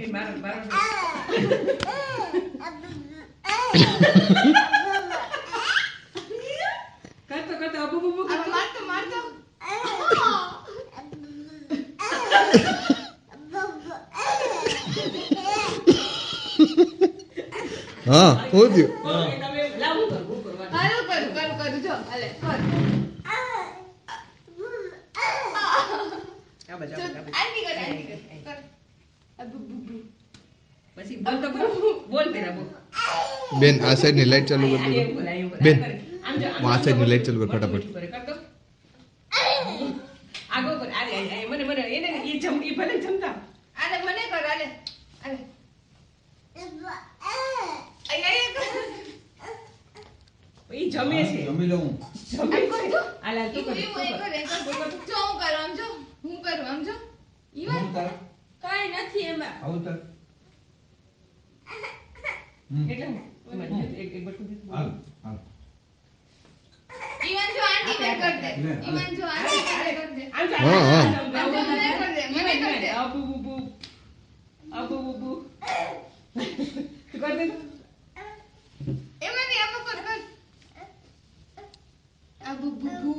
Baby મારો કરતો અબુ બબુ મારતો હા હું થયું લાવું કરું જો હાલે કર આ બાજુ આંટી કર અબુ બબુ પછી બોલ તો બોલ પેલા બોલ બેન આ સાઈડ ની લાઈટ ચાલુ કરી દો બેન આમ જો આ સાઈડ ની લાઈટ ચાલુ કર ફટાફટ આગો કર આલે મને એને એ ભલે જમતા આલે મને કર આલે ઈ જમે છે જમી લઉં જમે છે આલે તું કર હું કરું આમ જો ઈવન કાઈ નથી એમાં આવું તાર એટલે એક બટકું દે હાલ હાલ ઈવન જો આંટી મને કર દે ઈવન જો આંટી મને કર દે આમ જો હા, હા. મને કર દે અબુ બબુ તું કર દે એમાં ની આપો કર અબુ બબુ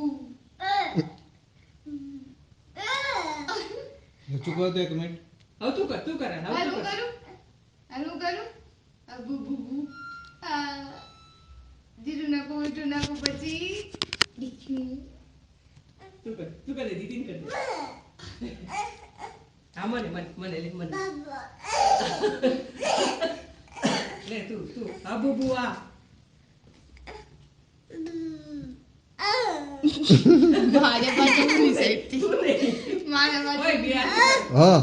ચૂકવા દો એક મિનિટ હવે તું કર હાલું કરું અબુ બબુ જીરું નાખું મીઠું નાખું પછી તું કર દે દીદી કર દે હા મને લે તું અબુ બુઆ મારે પાસે ઉભી સાઈડથી મારે ઓય પાસે બિયા હા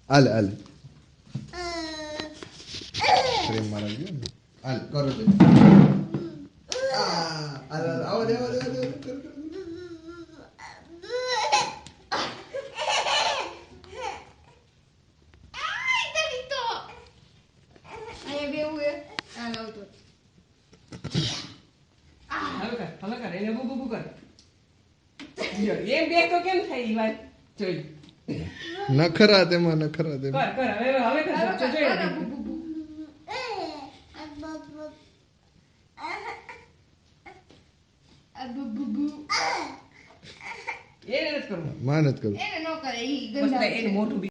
હાલે પ્રેમ મારા ગયો ને હાલ કરો દે આવો દે અહીંયા બેવું હે આ લાવ તો હવે કર એને બબુ કર જો એમ બે તો કેમ થાય ઈ વાત જોઈ નખરા તેમાં કર હવે કર જોઈ અબુ બબુ અબુ બબુ એને નથી કરવું મહેનત કરું એને નો કરે ઈ બસ ગંદા એને મોઢું